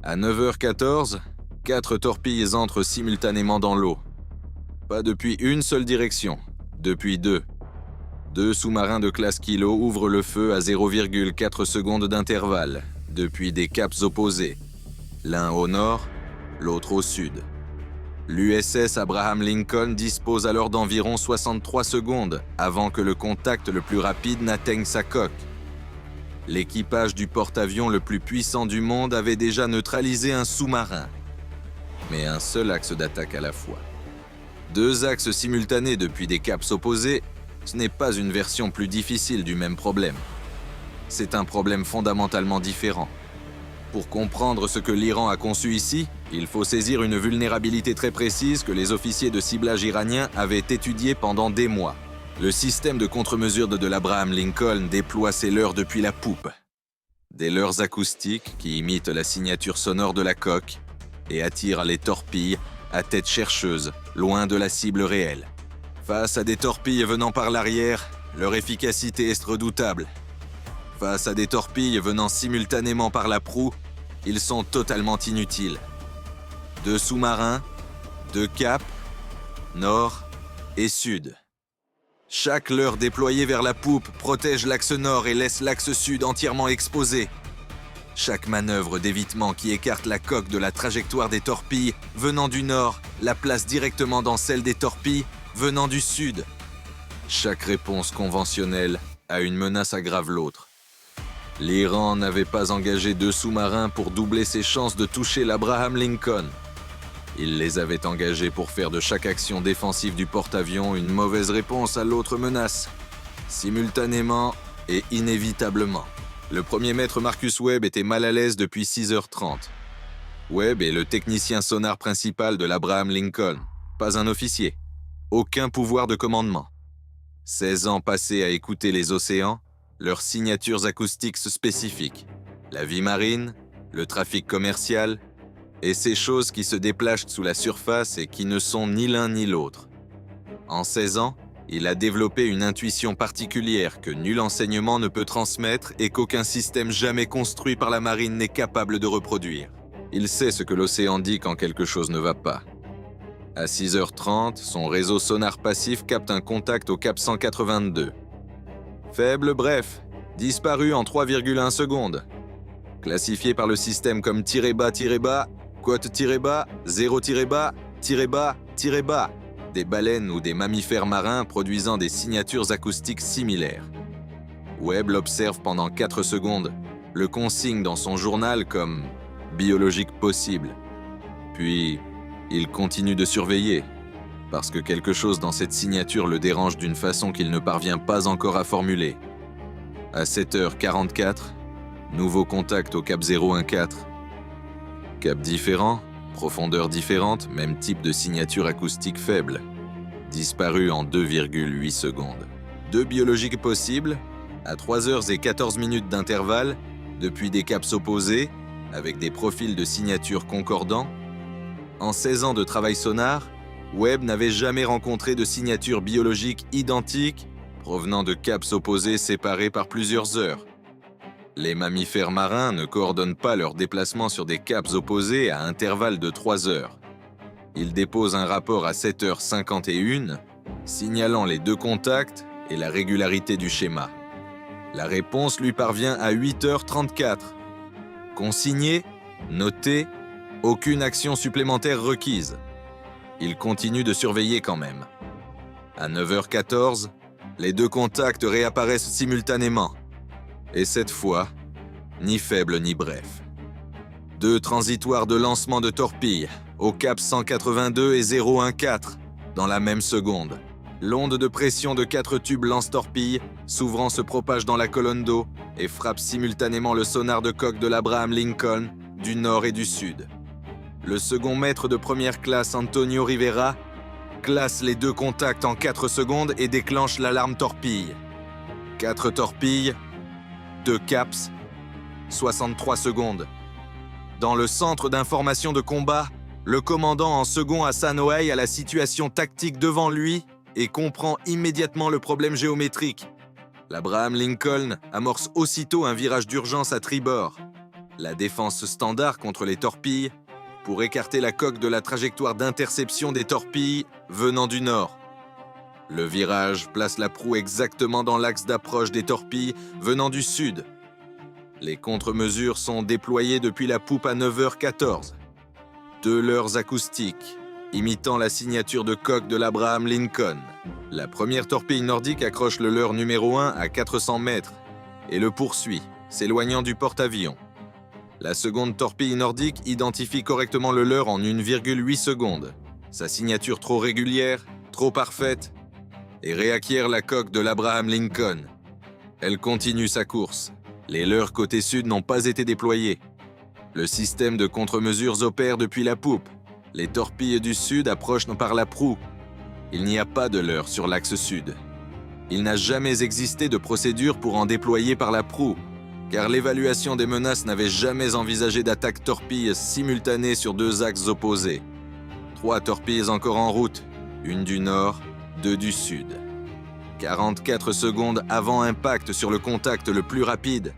À 9h14, 4 torpilles entrent simultanément dans l'eau. Pas depuis une seule direction, depuis deux. Deux sous-marins de classe Kilo ouvrent le feu à 0,4 secondes d'intervalle, depuis des caps opposés. L'un au nord, l'autre au sud. L'USS Abraham Lincoln dispose alors d'environ 63 secondes avant que le contact le plus rapide n'atteigne sa coque. L'équipage du porte-avions le plus puissant du monde avait déjà neutralisé un sous-marin. Mais un seul axe d'attaque à la fois. Deux axes simultanés depuis des caps opposés, ce n'est pas une version plus difficile du même problème. C'est un problème fondamentalement différent. Pour comprendre ce que l'Iran a conçu ici, il faut saisir une vulnérabilité très précise que les officiers de ciblage iraniens avaient étudiée pendant des mois. Le système de contre-mesure de l'Abraham Lincoln déploie ses leurres depuis la poupe. Des leurres acoustiques qui imitent la signature sonore de la coque et attirent les torpilles à tête chercheuse, loin de la cible réelle. Face à des torpilles venant par l'arrière, leur efficacité est redoutable. Face à des torpilles venant simultanément par la proue, ils sont totalement inutiles. Deux sous-marins, deux caps, nord et sud. Chaque leurre déployée vers la poupe protège l'axe nord et laisse l'axe sud entièrement exposé. Chaque manœuvre d'évitement qui écarte la coque de la trajectoire des torpilles venant du nord la place directement dans celle des torpilles venant du sud. Chaque réponse conventionnelle à une menace aggrave l'autre. L'Iran n'avait pas engagé deux sous-marins pour doubler ses chances de toucher l'Abraham Lincoln. Il les avait engagés pour faire de chaque action défensive du porte-avions une mauvaise réponse à l'autre menace, simultanément et inévitablement. Le premier maître Marcus Webb était mal à l'aise depuis 6h30. Webb est le technicien sonar principal de l'Abraham Lincoln, pas un officier, aucun pouvoir de commandement. 16 ans passés à écouter les océans, leurs signatures acoustiques spécifiques, la vie marine, le trafic commercial, et ces choses qui se déplacent sous la surface et qui ne sont ni l'un ni l'autre. En 16 ans, il a développé une intuition particulière que nul enseignement ne peut transmettre et qu'aucun système jamais construit par la marine n'est capable de reproduire. Il sait ce que l'océan dit quand quelque chose ne va pas. À 6h30, son réseau sonar passif capte un contact au cap 182. Faible, bref, disparu en 3,1 secondes. Classifié par le système comme tiré-bas, côte-bas, 0-bas, tiré-bas, des baleines ou des mammifères marins produisant des signatures acoustiques similaires. Webb l'observe pendant 4 secondes, le consigne dans son journal comme « biologique possible ». Puis, il continue de surveiller, parce que quelque chose dans cette signature le dérange d'une façon qu'il ne parvient pas encore à formuler. À 7h44, nouveau contact au cap 014. Cap différent, profondeur différente, même type de signature acoustique faible. Disparu en 2,8 secondes. Deux biologiques possibles, à 3h14 d'intervalle, depuis des caps opposés, avec des profils de signature concordants. En 16 ans de travail sonar, Webb n'avait jamais rencontré de signature biologique identique provenant de caps opposés séparés par plusieurs heures. Les mammifères marins ne coordonnent pas leurs déplacements sur des caps opposés à intervalles de 3 heures. Ils déposent un rapport à 7h51, signalant les deux contacts et la régularité du schéma. La réponse lui parvient à 8h34. Consigné, noté, aucune action supplémentaire requise. Il continue de surveiller quand même. À 9h14, les deux contacts réapparaissent simultanément. Et cette fois, ni faible ni bref. Deux transitoires de lancement de torpilles, au cap 182 et 014, dans la même seconde. L'onde de pression de 4 tubes lance-torpilles, s'ouvrant se propage dans la colonne d'eau et frappe simultanément le sonar de coque de l'Abraham Lincoln, du nord et du sud. Le second maître de première classe, Antonio Rivera, classe les deux contacts en 4 secondes et déclenche l'alarme torpille. 4 torpilles, 2 caps, 63 secondes. Dans le centre d'information de combat, le commandant en second Hassan Oey a la situation tactique devant lui et comprend immédiatement le problème géométrique. L'Abraham Lincoln amorce aussitôt un virage d'urgence à tribord. la défense standard contre les torpilles, pour écarter la coque de la trajectoire d'interception des torpilles venant du nord. Le virage place la proue exactement dans l'axe d'approche des torpilles venant du sud. Les contre-mesures sont déployées depuis la poupe à 9h14. 2 leurres acoustiques, imitant la signature de coque de l'Abraham Lincoln. La première torpille nordique accroche le leurre numéro 1 à 400 mètres et le poursuit, s'éloignant du porte-avions. La seconde torpille nordique identifie correctement le leurre en 1,8 secondes. Sa signature trop régulière, trop parfaite, et réacquiert la coque de l'Abraham Lincoln. Elle continue sa course. Les leurres côté sud n'ont pas été déployés. Le système de contre-mesures opère depuis la poupe. Les torpilles du sud approchent par la proue. Il n'y a pas de leurre sur l'axe sud. Il n'a jamais existé de procédure pour en déployer par la proue, car l'évaluation des menaces n'avait jamais envisagé d'attaque torpille simultanée sur 2 axes opposés. 3 torpilles encore en route, une du nord, 2 du sud. 44 secondes avant impact sur le contact le plus rapide.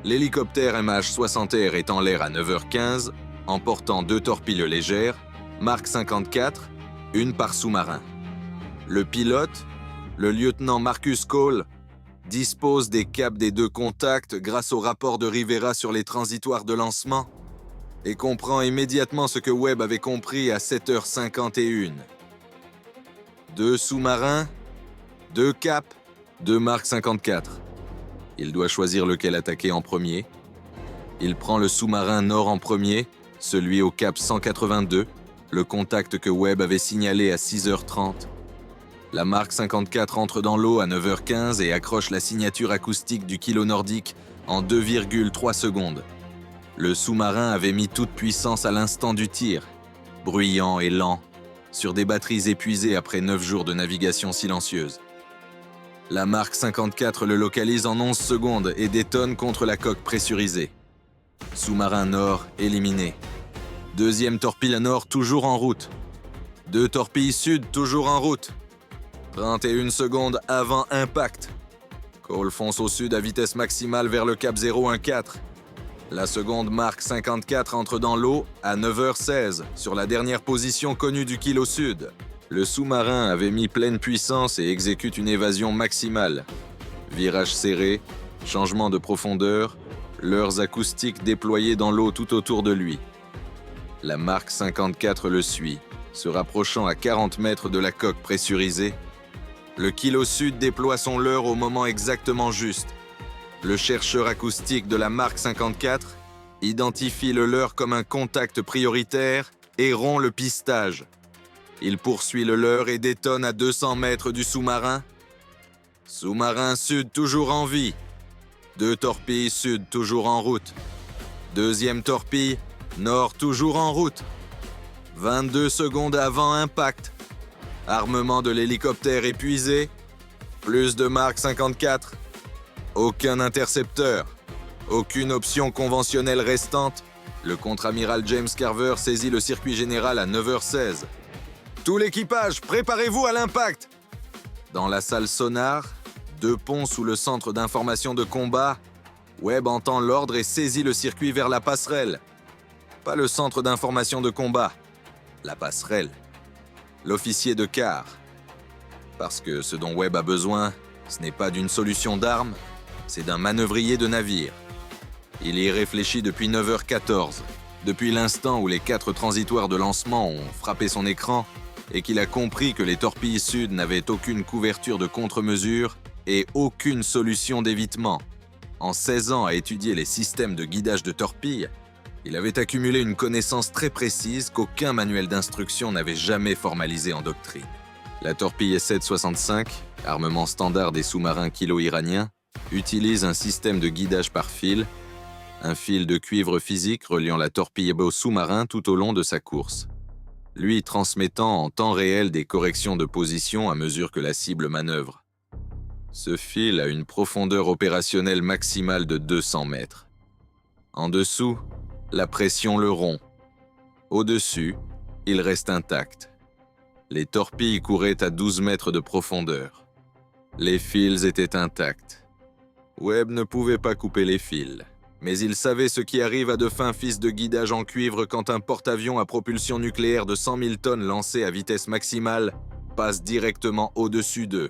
L'hélicoptère MH-60R est en l'air à 9h15, emportant 2 torpilles légères, Mark 54, une par sous-marin. Le pilote, le lieutenant Marcus Cole, dispose des caps des 2 contacts grâce au rapport de Rivera sur les transitoires de lancement et comprend immédiatement ce que Webb avait compris à 7h51. 2 sous-marins, 2 caps, 2 Mark 54. Il doit choisir lequel attaquer en premier. Il prend le sous-marin nord en premier, celui au cap 182, le contact que Webb avait signalé à 6h30. La Mark 54 entre dans l'eau à 9h15 et accroche la signature acoustique du kilo nordique en 2,3 secondes. Le sous-marin avait mis toute puissance à l'instant du tir, bruyant et lent, sur des batteries épuisées après 9 jours de navigation silencieuse. La Mark 54 le localise en 11 secondes et détonne contre la coque pressurisée. Sous-marin nord éliminé. Deuxième torpille nord toujours en route. 2 torpilles sud toujours en route. 31 secondes avant impact. Cole fonce au sud à vitesse maximale vers le cap 014. La seconde Mark 54 entre dans l'eau à 9h16 sur la dernière position connue du kilo sud. Le sous-marin avait mis pleine puissance et exécute une évasion maximale. Virage serré, changement de profondeur, leurres acoustiques déployées dans l'eau tout autour de lui. La Mark 54 le suit, se rapprochant à 40 mètres de la coque pressurisée. Le kilo sud déploie son leurre au moment exactement juste. Le chercheur acoustique de la Mark 54 identifie le leurre comme un contact prioritaire et rompt le pistage. Il poursuit le leurre et détonne à 200 mètres du sous-marin. Sous-marin sud toujours en vie. 2 torpilles sud toujours en route. Deuxième torpille, nord toujours en route. 22 secondes avant impact. Armement de l'hélicoptère épuisé. Plus de Mark 54. Aucun intercepteur. Aucune option conventionnelle restante. Le contre-amiral James Carver saisit le circuit général à 9h16. Tout l'équipage, préparez-vous à l'impact! Dans la salle sonar, 2 ponts sous le centre d'information de combat, Webb entend l'ordre et saisit le circuit vers la passerelle. Pas le centre d'information de combat, la passerelle. L'officier de quart. Parce que ce dont Webb a besoin, ce n'est pas d'une solution d'armes, c'est d'un manœuvrier de navire. Il y réfléchit depuis 9h14, depuis l'instant où les 4 transitoires de lancement ont frappé son écran et qu'il a compris que les torpilles sud n'avaient aucune couverture de contre-mesure et aucune solution d'évitement. En 16 ans à étudier les systèmes de guidage de torpilles, il avait accumulé une connaissance très précise qu'aucun manuel d'instruction n'avait jamais formalisé en doctrine. La torpille S-765, armement standard des sous-marins kilo-iraniens, utilise un système de guidage par fil, un fil de cuivre physique reliant la torpille au sous-marin tout au long de sa course, lui transmettant en temps réel des corrections de position à mesure que la cible manœuvre. Ce fil a une profondeur opérationnelle maximale de 200 mètres. En dessous, la pression le rompt. Au-dessus, il reste intact. Les torpilles couraient à 12 mètres de profondeur. Les fils étaient intacts. Webb ne pouvait pas couper les fils, Mais il savait ce qui arrive à de fins fils de guidage en cuivre quand un porte-avions à propulsion nucléaire de 100 000 tonnes lancé à vitesse maximale passe directement au-dessus d'eux.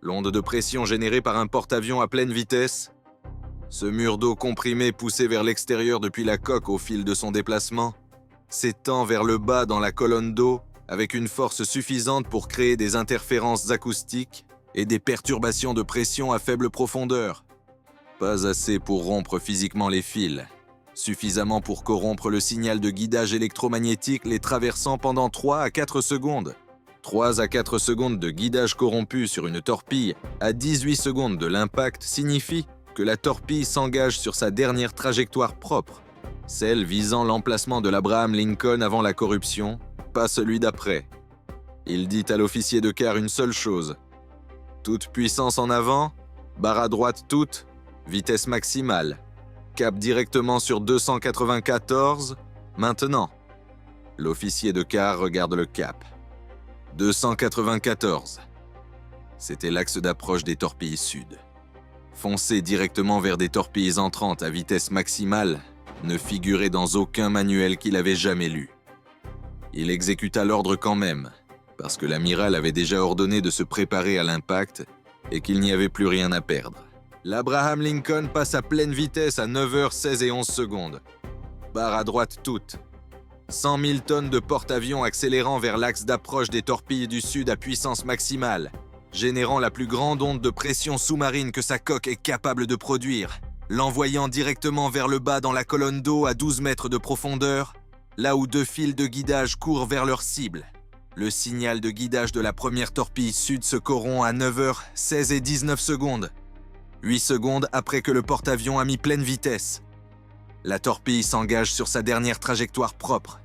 L'onde de pression générée par un porte-avions à pleine vitesse, ce mur d'eau comprimé poussé vers l'extérieur depuis la coque au fil de son déplacement, s'étend vers le bas dans la colonne d'eau avec une force suffisante pour créer des interférences acoustiques et des perturbations de pression à faible profondeur. Pas assez pour rompre physiquement les fils, suffisamment pour corrompre le signal de guidage électromagnétique les traversant pendant 3 à 4 secondes. 3 à 4 secondes de guidage corrompu sur une torpille à 18 secondes de l'impact signifie que la torpille s'engage sur sa dernière trajectoire propre, celle visant l'emplacement de l'Abraham Lincoln avant la corruption, pas celui d'après. Il dit à l'officier de quart une seule chose. Toute puissance en avant, barre à droite toute, vitesse maximale, cap directement sur 294, maintenant. L'officier de quart regarde le cap. 294. C'était l'axe d'approche des torpilles sud. Foncer directement vers des torpilles entrantes à vitesse maximale ne figurait dans aucun manuel qu'il avait jamais lu. Il exécuta l'ordre quand même, parce que l'amiral avait déjà ordonné de se préparer à l'impact et qu'il n'y avait plus rien à perdre. L'Abraham Lincoln passe à pleine vitesse à 9h16 et 11 secondes. Barre à droite toute. 100 000 tonnes de porte-avions accélérant vers l'axe d'approche des torpilles du sud à puissance maximale, générant la plus grande onde de pression sous-marine que sa coque est capable de produire, l'envoyant directement vers le bas dans la colonne d'eau à 12 mètres de profondeur, là où 2 fils de guidage courent vers leur cible. Le signal de guidage de la première torpille sud se corrompt à 9h16 et 19 secondes. 8 secondes après que le porte-avions a mis pleine vitesse. La torpille s'engage sur sa dernière trajectoire propre,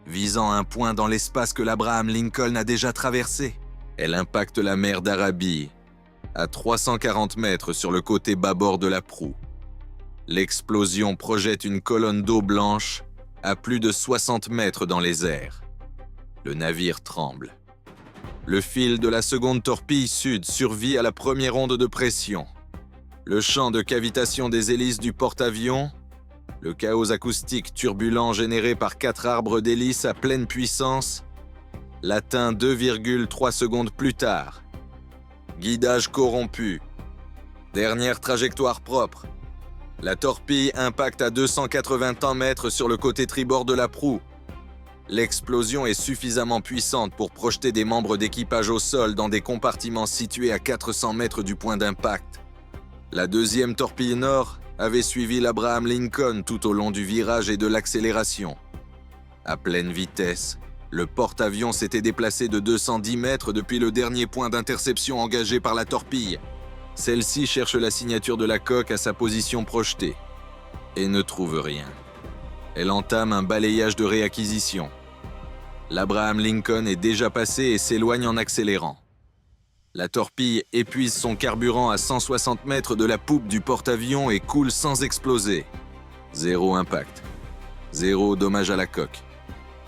visant un point dans l'espace que l'Abraham Lincoln a déjà traversé. Elle impacte la mer d'Arabie, à 340 mètres sur le côté bâbord de la proue. L'explosion projette une colonne d'eau blanche à plus de 60 mètres dans les airs. Le navire tremble. Le fil de la seconde torpille sud survit à la première onde de pression. Le champ de cavitation des hélices du porte-avions, le chaos acoustique turbulent généré par 4 arbres d'hélice à pleine puissance, l'atteint 2,3 secondes plus tard. Guidage corrompu. Dernière trajectoire propre. La torpille impacte à 280 mètres sur le côté tribord de la proue. L'explosion est suffisamment puissante pour projeter des membres d'équipage au sol dans des compartiments situés à 400 mètres du point d'impact. La deuxième torpille nord avait suivi l'Abraham Lincoln tout au long du virage et de l'accélération. À pleine vitesse, le porte-avions s'était déplacé de 210 mètres depuis le dernier point d'interception engagé par la torpille. Celle-ci cherche la signature de la coque à sa position projetée et ne trouve rien. Elle entame un balayage de réacquisition. L'Abraham Lincoln est déjà passé et s'éloigne en accélérant. La torpille épuise son carburant à 160 mètres de la poupe du porte-avions et coule sans exploser. 0 impact. 0 dommage à la coque.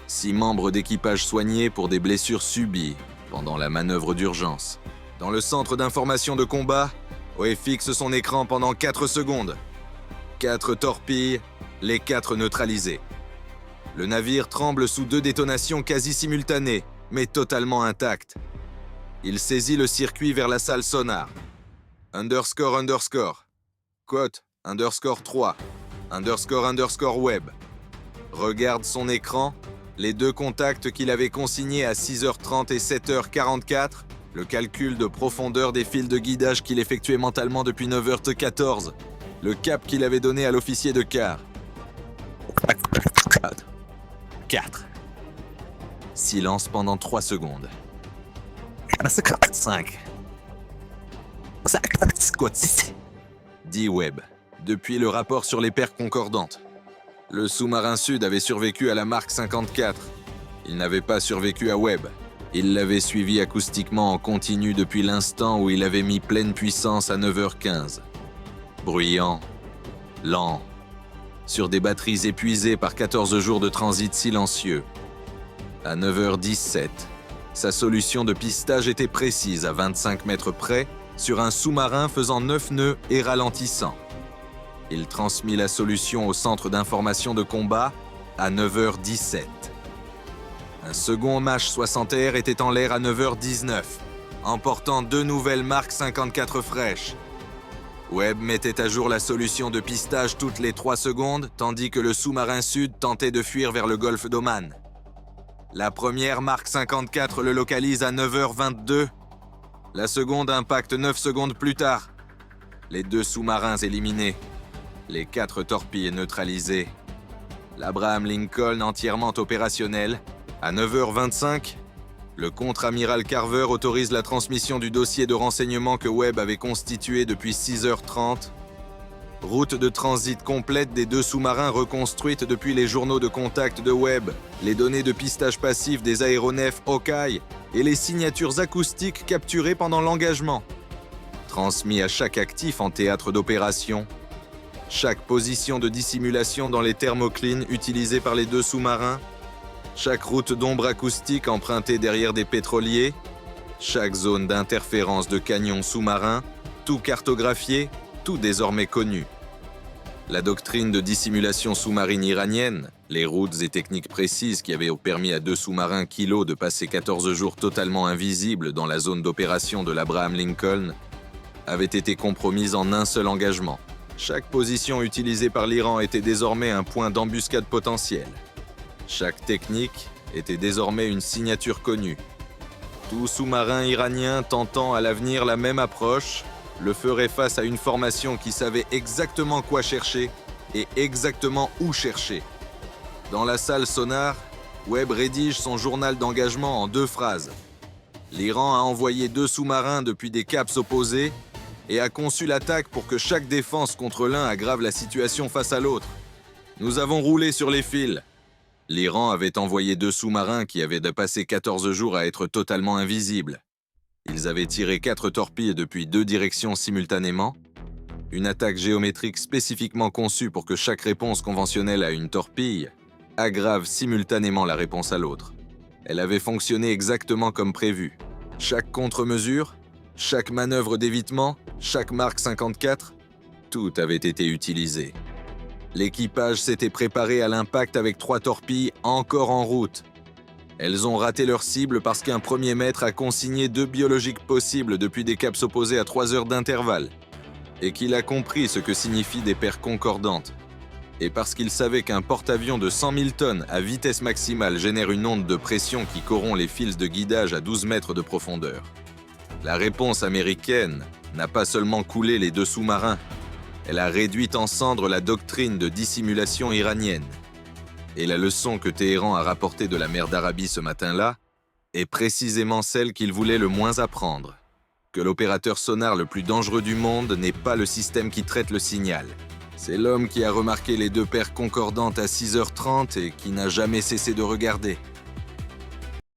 6 membres d'équipage soignés pour des blessures subies pendant la manœuvre d'urgence. Dans le centre d'information de combat, OE fixe son écran pendant 4 secondes. 4 torpilles, les 4 neutralisées. Le navire tremble sous 2 détonations quasi simultanées, mais totalement intactes. Il saisit le circuit vers la salle sonar. __. Quote, _3. __web. Regarde son écran, les 2 contacts qu'il avait consignés à 6h30 et 7h44, le calcul de profondeur des fils de guidage qu'il effectuait mentalement depuis 9h14, le cap qu'il avait donné à l'officier de quart. 4. Silence pendant 3 secondes. 5. Dit Webb, depuis le rapport sur les paires concordantes. Le sous-marin sud avait survécu à la Mark 54. Il n'avait pas survécu à Webb. Il l'avait suivi acoustiquement en continu depuis l'instant où il avait mis pleine puissance à 9h15. Bruyant, lent, sur des batteries épuisées par 14 jours de transit silencieux. À 9h17, sa solution de pistage était précise à 25 mètres près sur un sous-marin faisant 9 nœuds et ralentissant. Il transmit la solution au centre d'information de combat à 9h17. Un second MH-60R était en l'air à 9h19, emportant 2 nouvelles Mark 54 fraîches. Webb mettait à jour la solution de pistage toutes les 3 secondes, tandis que le sous-marin sud tentait de fuir vers le golfe d'Oman. La première Mark 54 le localise à 9h22. La seconde impacte 9 secondes plus tard. Les 2 sous-marins éliminés. Les 4 torpilles neutralisées. L'Abraham Lincoln entièrement opérationnel. À 9h25, le contre-amiral Carver autorise la transmission du dossier de renseignement que Webb avait constitué depuis 6h30. Route de transit complète des 2 sous-marins reconstruite depuis les journaux de contact de Webb, les données de pistage passif des aéronefs Hawkeye et les signatures acoustiques capturées pendant l'engagement. Transmis à chaque actif en théâtre d'opération. Chaque position de dissimulation dans les thermoclines utilisées par les 2 sous-marins. Chaque route d'ombre acoustique empruntée derrière des pétroliers. Chaque zone d'interférence de canyons sous-marins. Tout cartographié, tout désormais connu. La doctrine de dissimulation sous-marine iranienne, les routes et techniques précises qui avaient permis à 2 sous-marins Kilo de passer 14 jours totalement invisibles dans la zone d'opération de l'Abraham Lincoln, avaient été compromises en un seul engagement. Chaque position utilisée par l'Iran était désormais un point d'embuscade potentiel. Chaque technique était désormais une signature connue. Tout sous-marin iranien tentant à l'avenir la même approche le ferait face à une formation qui savait exactement quoi chercher et exactement où chercher. Dans la salle sonar, Webb rédige son journal d'engagement en 2 phrases. L'Iran a envoyé 2 sous-marins depuis des caps opposés et a conçu l'attaque pour que chaque défense contre l'un aggrave la situation face à l'autre. Nous avons roulé sur les fils. L'Iran avait envoyé 2 sous-marins qui avaient passé 14 jours à être totalement invisibles. Ils avaient tiré 4 torpilles depuis 2 directions simultanément. Une attaque géométrique spécifiquement conçue pour que chaque réponse conventionnelle à une torpille aggrave simultanément la réponse à l'autre. Elle avait fonctionné exactement comme prévu. Chaque contre-mesure, chaque manœuvre d'évitement, chaque Mark 54, tout avait été utilisé. L'équipage s'était préparé à l'impact avec 3 torpilles encore en route. Elles ont raté leur cible parce qu'un premier maître a consigné 2 biologiques possibles depuis des caps opposés à 3 heures d'intervalle, et qu'il a compris ce que signifient des paires concordantes, et parce qu'il savait qu'un porte-avions de 100 000 tonnes à vitesse maximale génère une onde de pression qui corrompt les fils de guidage à 12 mètres de profondeur. La réponse américaine n'a pas seulement coulé les 2 sous-marins, elle a réduit en cendres la doctrine de dissimulation iranienne. Et la leçon que Téhéran a rapportée de la mer d'Arabie ce matin-là est précisément celle qu'il voulait le moins apprendre. Que l'opérateur sonar le plus dangereux du monde n'est pas le système qui traite le signal. C'est l'homme qui a remarqué les 2 paires concordantes à 6h30 et qui n'a jamais cessé de regarder.